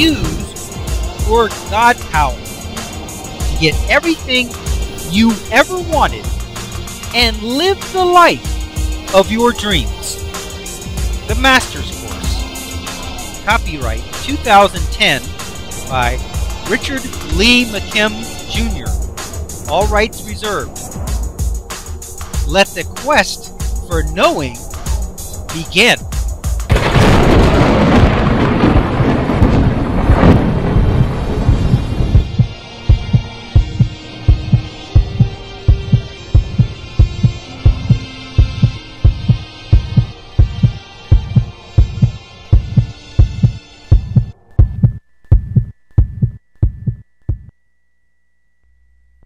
use your God power to get everything you ever wanted and live the life of your dreams. The Master's Course. Copyright 2010 by Richard Lee McKim Jr. All rights reserved. Let the quest for knowing begin.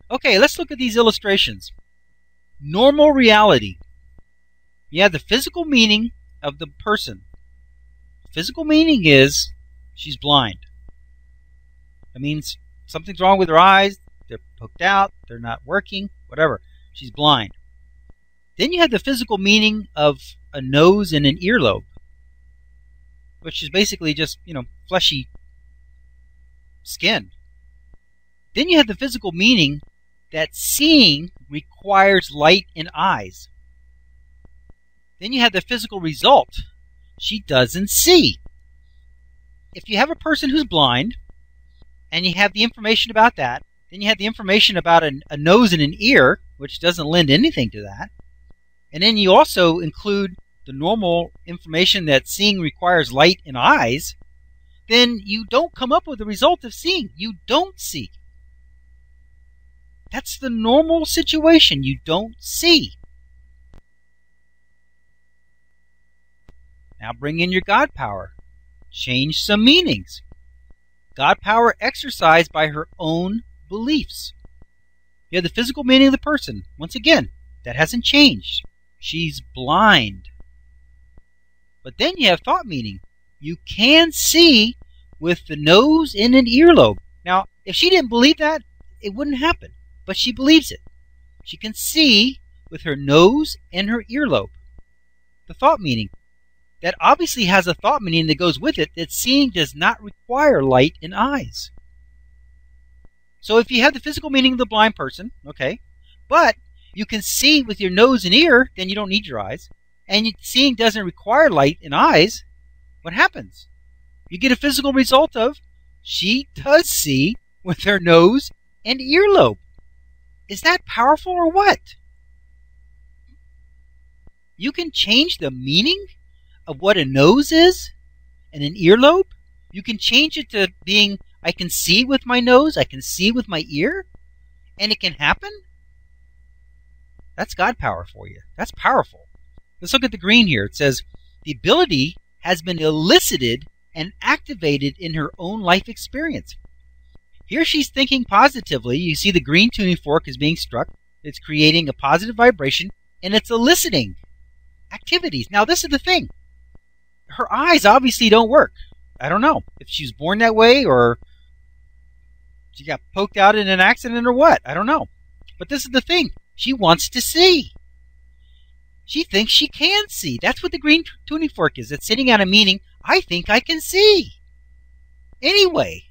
Okay, let's look at these illustrations. Normal reality. You have the physical meaning of the person. Physical meaning is she's blind. That means something's wrong with her eyes, they're poked out, they're not working, whatever. She's blind. Then you have the physical meaning of a nose and an earlobe, which is basically just, fleshy skin. Then you have the physical meaning that seeing requires light in eyes. Then you have the physical result. She doesn't see. If you have a person who's blind, and you have the information about that, then you have the information about a nose and an ear, which doesn't lend anything to that, and then you also include the normal information that seeing requires light in eyes, then you don't come up with the result of seeing. You don't see. That's the normal situation. You don't see. Now bring in your God power. Change some meanings. God power exercised by her own beliefs. You have the physical meaning of the person. Once again, that hasn't changed. She's blind. But then you have thought meaning. You can see with the nose and an earlobe. Now, if she didn't believe that, it wouldn't happen. But she believes it. She can see with her nose and her earlobe. The thought meaning. That obviously has a thought meaning that goes with it, that seeing does not require light in eyes. So if you have the physical meaning of the blind person, okay, but you can see with your nose and ear, then you don't need your eyes, and seeing doesn't require light in eyes, what happens? You get a physical result of she does see with her nose and earlobe. Is that powerful or what? You can change the meaning of what a nose is and an earlobe. You can change it to being, I can see with my nose, I can see with my ear, and it can happen? That's God power for you. That's powerful. Let's look at the green here. It says, the ability has been elicited and activated in her own life experience. Here she's thinking positively. You see the green tuning fork is being struck. It's creating a positive vibration, and it's eliciting activities. Now, this is the thing. Her eyes obviously don't work. I don't know if she was born that way or she got poked out in an accident or what. I don't know. But this is the thing. She wants to see. She thinks she can see. That's what the green tuning fork is. It's sitting out a meaning, I think I can see. Anyway.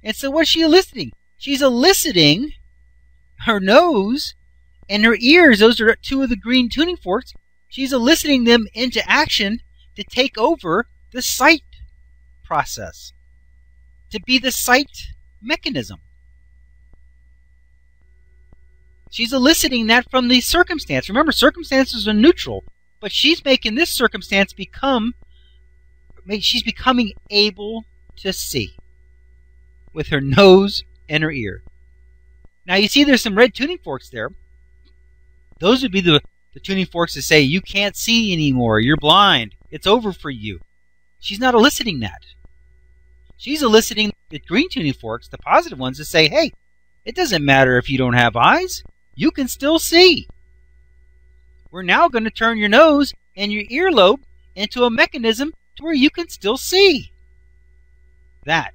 And so what's she eliciting? She's eliciting her nose and her ears. Those are two of the green tuning forks. She's eliciting them into action to take over the sight process, to be the sight mechanism. She's eliciting that from the circumstance. Remember, circumstances are neutral, but she's making this circumstance she's becoming able to see with her nose and her ear. Now you see there's some red tuning forks there. Those would be the tuning forks that say, you can't see anymore, you're blind, it's over for you. She's not eliciting that. She's eliciting the green tuning forks, the positive ones, to say, hey, it doesn't matter if you don't have eyes, you can still see. We're now going to turn your nose and your earlobe into a mechanism to where you can still see. That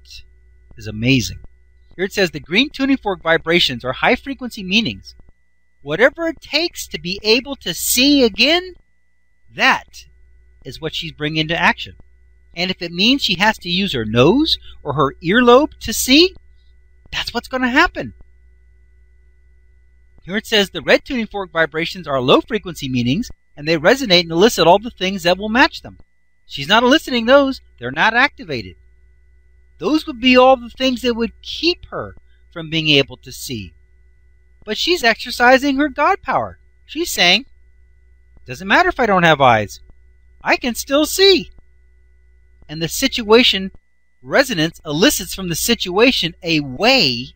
is amazing. Here it says the green tuning fork vibrations are high frequency meanings. Whatever it takes to be able to see again, that is what she's bringing into action. And if it means she has to use her nose or her earlobe to see, that's what's going to happen. Here it says the red tuning fork vibrations are low frequency meanings, and they resonate and elicit all the things that will match them. She's not eliciting those. They're not activated. Those would be all the things that would keep her from being able to see. But she's exercising her God power. She's saying, doesn't matter if I don't have eyes. I can still see. And the situation resonance elicits from the situation a way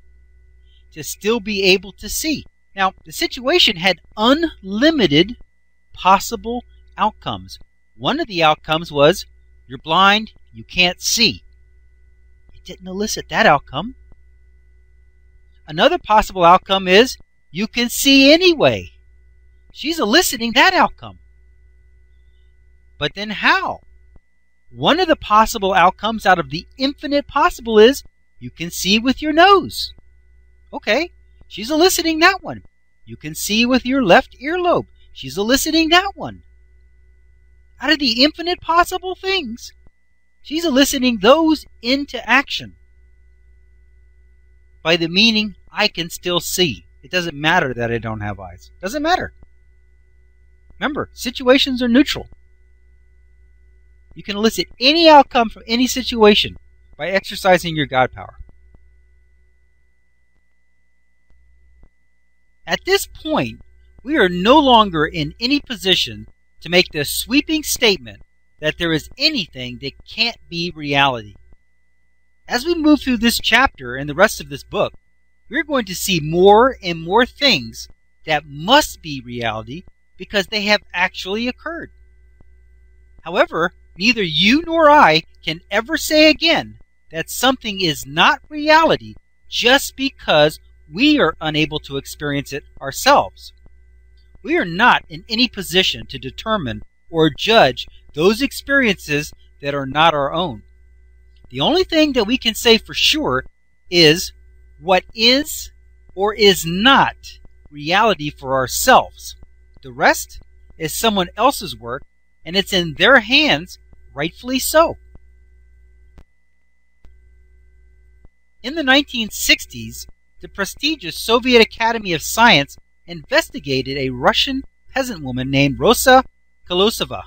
to still be able to see. Now, the situation had unlimited possible outcomes. One of the outcomes was, you're blind, you can't see. It didn't elicit that outcome. Another possible outcome is, you can see anyway. She's eliciting that outcome. But then how? One of the possible outcomes out of the infinite possible is, you can see with your nose. Okay, she's eliciting that one. You can see with your left earlobe. She's eliciting that one. Out of the infinite possible things, she's eliciting those into action. By the meaning, I can still see. It doesn't matter that I don't have eyes. It doesn't matter. Remember, situations are neutral. You can elicit any outcome from any situation by exercising your God power. At this point, we are no longer in any position to make the sweeping statement that there is anything that can't be reality. As we move through this chapter and the rest of this book, we're going to see more and more things that must be reality because they have actually occurred. However, neither you nor I can ever say again that something is not reality just because we are unable to experience it ourselves. We are not in any position to determine or judge those experiences that are not our own. The only thing that we can say for sure is what is or is not reality for ourselves. The rest is someone else's work, and it's in their hands, rightfully so. In the 1960s, the prestigious Soviet Academy of Science investigated a Russian peasant woman named Rosa Kolosova,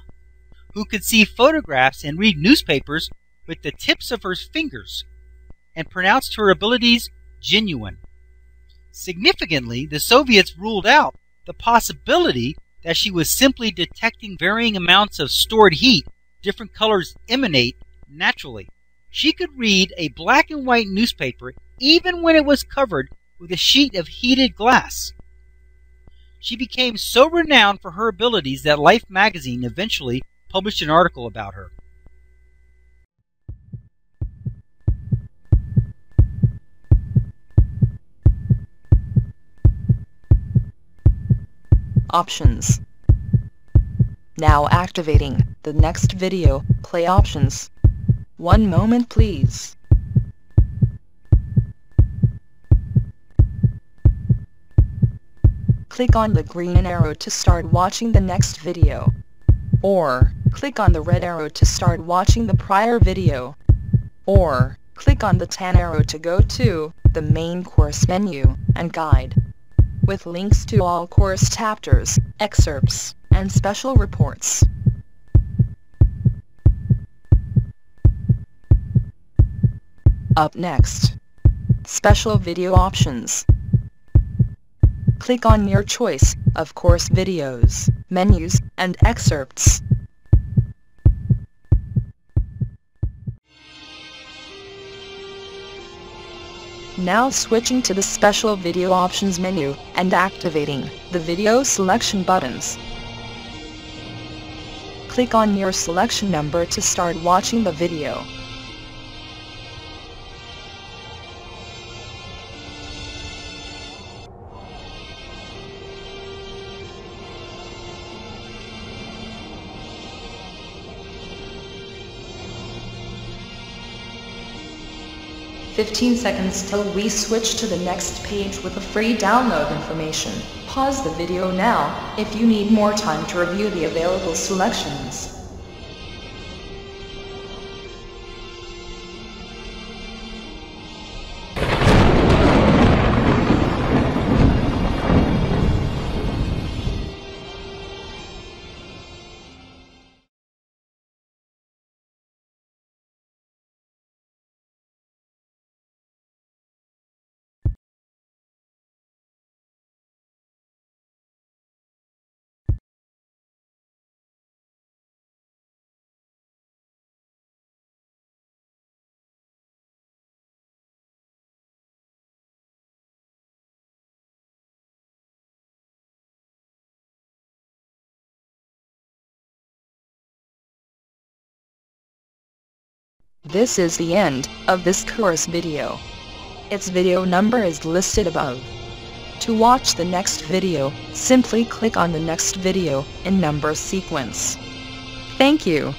who could see photographs and read newspapers with the tips of her fingers, and pronounced her abilities genuine. Significantly, the Soviets ruled out the possibility that she was simply detecting varying amounts of stored heat different colors emanate naturally. She could read a black and white newspaper even when it was covered with a sheet of heated glass. She became so renowned for her abilities that Life magazine eventually published an article about her. Options. Now activating the next video, play options. 1 moment please. Click on the green arrow to start watching the next video. Or, click on the red arrow to start watching the prior video. Or, click on the tan arrow to go to the main course menu and guide, with links to all course chapters, excerpts, and special reports. Up next, special video options. Click on your choice of course videos, menus, and excerpts. Now switching to the special video options menu and activating the video selection buttons. Click on your selection number to start watching the video. "15 seconds till we switch to the next page with the free download information. Pause the video now if you need more time to review the available selections." This is the end of this course video. Its video number is listed above. To watch the next video, simply click on the next video in number sequence. Thank you.